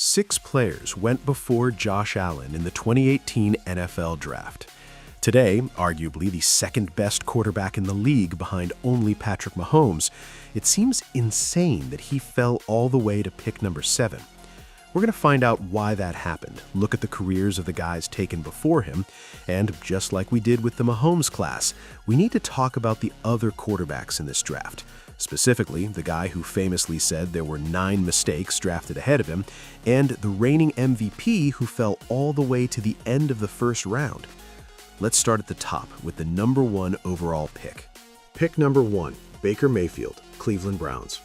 6 players went before Josh Allen in the 2018 NFL Draft. Today, arguably the second-best quarterback in the league behind only Patrick Mahomes, it seems insane that he fell all the way to pick number 7. We're going to find out why that happened, look at the careers of the guys taken before him, and just like we did with the Mahomes class, we need to talk about the other quarterbacks in this draft. Specifically, the guy who famously said there were 9 mistakes drafted ahead of him, and the reigning MVP who fell all the way to the end of the first round. Let's start at the top with the number 1 overall pick. Pick number 1, Baker Mayfield, Cleveland Browns.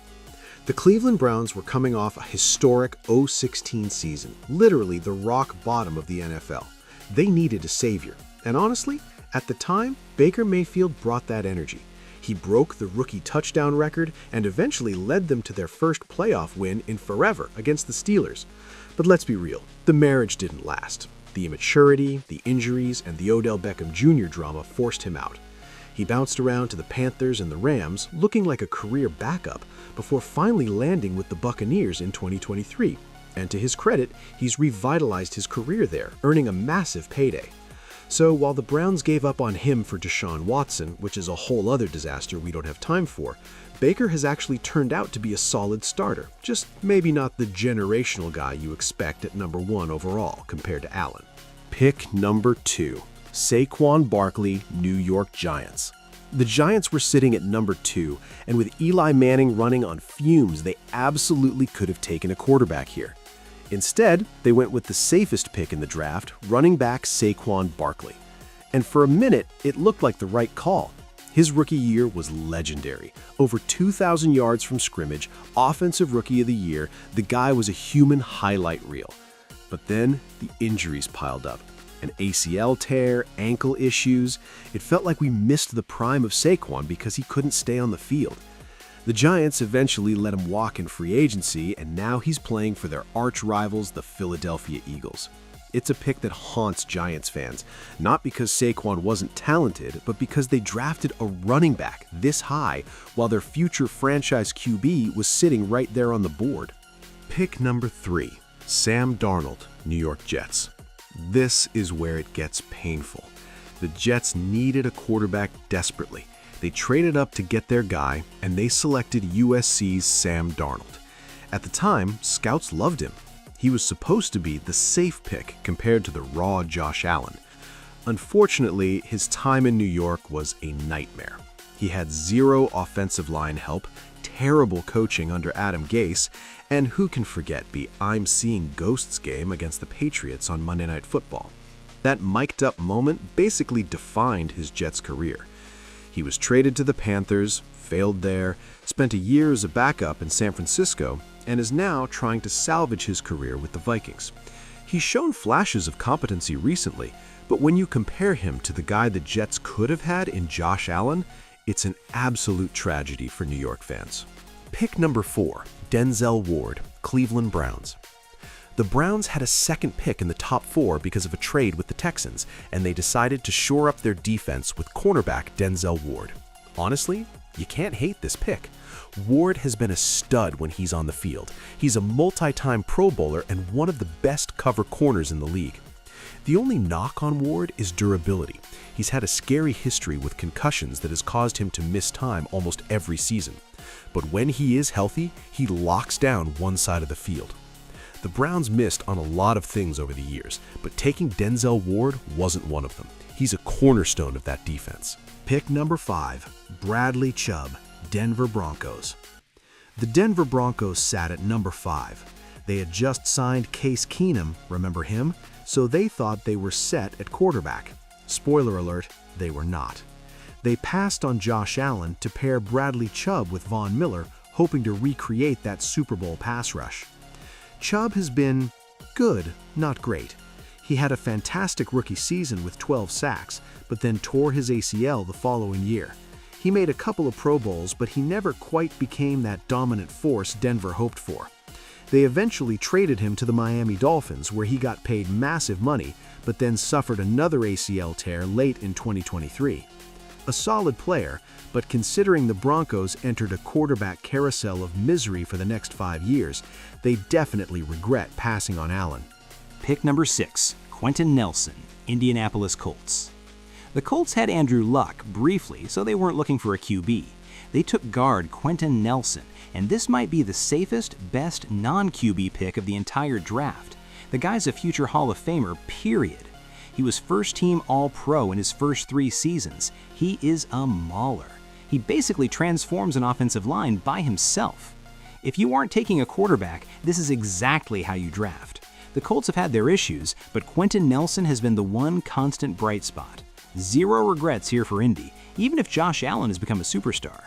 The Cleveland Browns were coming off a historic 0-16 season, literally the rock bottom of the NFL. They needed a savior, and honestly, at the time, Baker Mayfield brought that energy. He broke the rookie touchdown record and eventually led them to their first playoff win in forever against the Steelers. But let's be real, the marriage didn't last. The immaturity, the injuries, and the Odell Beckham Jr. drama forced him out. He bounced around to the Panthers and the Rams, looking like a career backup, before finally landing with the Buccaneers in 2023. And to his credit, he's revitalized his career there, earning a massive payday. So while the Browns gave up on him for Deshaun Watson, which is a whole other disaster we don't have time for, Baker has actually turned out to be a solid starter, just maybe not the generational guy you expect at number 1 overall compared to Allen. Pick number 2, Saquon Barkley, New York Giants. The Giants were sitting at number 2, and with Eli Manning running on fumes, they absolutely could have taken a quarterback here. Instead, they went with the safest pick in the draft, running back Saquon Barkley. And for a minute, it looked like the right call. His rookie year was legendary. Over 2,000 yards from scrimmage, Offensive Rookie of the Year, the guy was a human highlight reel. But then the injuries piled up. An ACL tear, ankle issues. It felt like we missed the prime of Saquon because he couldn't stay on the field. The Giants eventually let him walk in free agency, and now he's playing for their arch rivals, the Philadelphia Eagles. It's a pick that haunts Giants fans, not because Saquon wasn't talented, but because they drafted a running back this high while their future franchise QB was sitting right there on the board. Pick number 3, Sam Darnold, New York Jets. This is where it gets painful. The Jets needed a quarterback desperately. They traded up to get their guy, and they selected USC's Sam Darnold. At the time, scouts loved him. He was supposed to be the safe pick compared to the raw Josh Allen. Unfortunately, his time in New York was a nightmare. He had 0 offensive line help, terrible coaching under Adam Gase, and who can forget the I'm seeing ghosts game against the Patriots on Monday Night Football. That mic'd up moment basically defined his Jets career. He was traded to the Panthers, failed there, spent a year as a backup in San Francisco, and is now trying to salvage his career with the Vikings. He's shown flashes of competency recently, but when you compare him to the guy the Jets could have had in Josh Allen, it's an absolute tragedy for New York fans. Pick number 4, Denzel Ward, Cleveland Browns. The Browns had a second pick in the top 4 because of a trade with the Texans, and they decided to shore up their defense with cornerback Denzel Ward. Honestly, you can't hate this pick. Ward has been a stud when he's on the field. He's a multi-time Pro Bowler and one of the best cover corners in the league. The only knock on Ward is durability. He's had a scary history with concussions that has caused him to miss time almost every season. But when he is healthy, he locks down one side of the field. The Browns missed on a lot of things over the years, but taking Denzel Ward wasn't one of them. He's a cornerstone of that defense. Pick number 5, Bradley Chubb, Denver Broncos. The Denver Broncos sat at number 5. They had just signed Case Keenum, remember him? So they thought they were set at quarterback. Spoiler alert, they were not. They passed on Josh Allen to pair Bradley Chubb with Von Miller, hoping to recreate that Super Bowl pass rush. Chubb has been good, not great. He had a fantastic rookie season with 12 sacks, but then tore his ACL the following year. He made a couple of Pro Bowls, but he never quite became that dominant force Denver hoped for. They eventually traded him to the Miami Dolphins, where he got paid massive money, but then suffered another ACL tear late in 2023. A solid player, but considering the Broncos entered a quarterback carousel of misery for the next 5 years, they definitely regret passing on Allen. Pick number 6, Quenton Nelson, Indianapolis Colts. The Colts had Andrew Luck briefly, so they weren't looking for a QB. They took guard Quenton Nelson, and this might be the safest, best non-QB pick of the entire draft. The guy's a future Hall of Famer, period. He was first-team All-Pro in his first 3 seasons. He is a mauler. He basically transforms an offensive line by himself. If you aren't taking a quarterback, this is exactly how you draft. The Colts have had their issues, but Quenton Nelson has been the one constant bright spot. Zero regrets here for Indy, even if Josh Allen has become a superstar.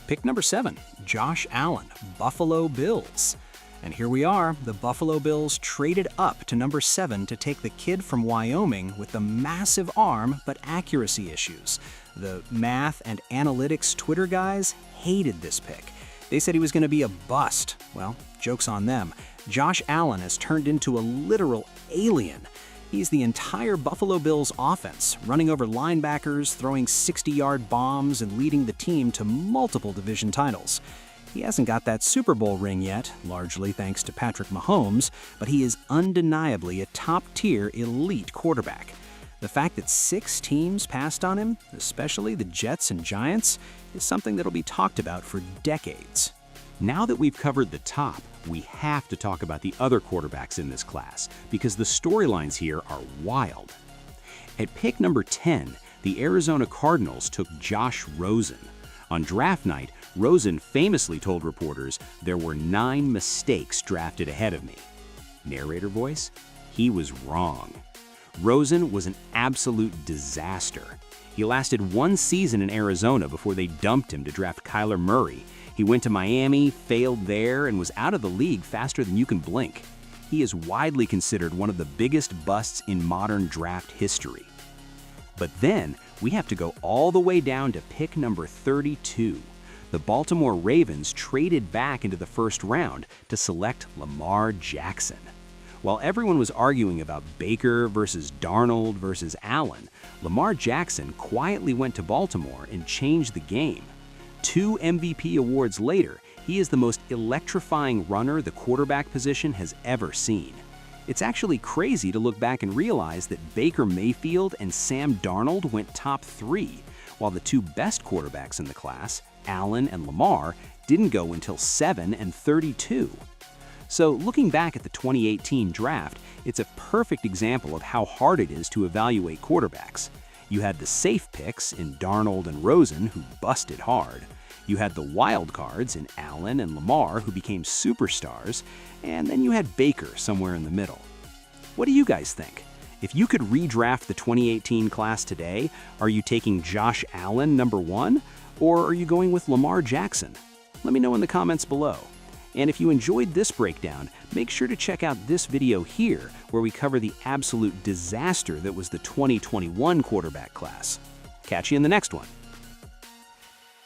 Pick number 7, Josh Allen, Buffalo Bills. And here we are, the Buffalo Bills traded up to number 7 to take the kid from Wyoming with the massive arm but accuracy issues. The math and analytics Twitter guys hated this pick. They said he was going to be a bust. Well, joke's on them. Josh Allen has turned into a literal alien. He's the entire Buffalo Bills offense, running over linebackers, throwing 60-yard bombs, and leading the team to multiple division titles. He hasn't got that Super Bowl ring yet, largely thanks to Patrick Mahomes, but he is undeniably a top-tier elite quarterback. The fact that 6 teams passed on him, especially the Jets and Giants, is something that'll be talked about for decades. Now that we've covered the top, we have to talk about the other quarterbacks in this class, because the storylines here are wild. At pick number 10, the Arizona Cardinals took Josh Rosen. On draft night, Rosen famously told reporters, "There were 9 mistakes drafted ahead of me." Narrator voice? He was wrong. Rosen was an absolute disaster. He lasted 1 season in Arizona before they dumped him to draft Kyler Murray. He went to Miami, failed there, and was out of the league faster than you can blink. He is widely considered one of the biggest busts in modern draft history. But then, we have to go all the way down to pick number 32. The Baltimore Ravens traded back into the first round to select Lamar Jackson. While everyone was arguing about Baker versus Darnold versus Allen, Lamar Jackson quietly went to Baltimore and changed the game. 2 MVP awards later, he is the most electrifying runner the quarterback position has ever seen. It's actually crazy to look back and realize that Baker Mayfield and Sam Darnold went top 3, while the 2 best quarterbacks in the class, Allen and Lamar, didn't go until 7 and 32. So looking back at the 2018 draft, it's a perfect example of how hard it is to evaluate quarterbacks. You had the safe picks in Darnold and Rosen, who busted hard. You had the wild cards in Allen and Lamar, who became superstars. And then you had Baker somewhere in the middle. What do you guys think? If you could redraft the 2018 class today, are you taking Josh Allen number 1? Or are you going with Lamar Jackson? Let me know in the comments below. And if you enjoyed this breakdown, make sure to check out this video here, where we cover the absolute disaster that was the 2021 quarterback class. Catch you in the next one.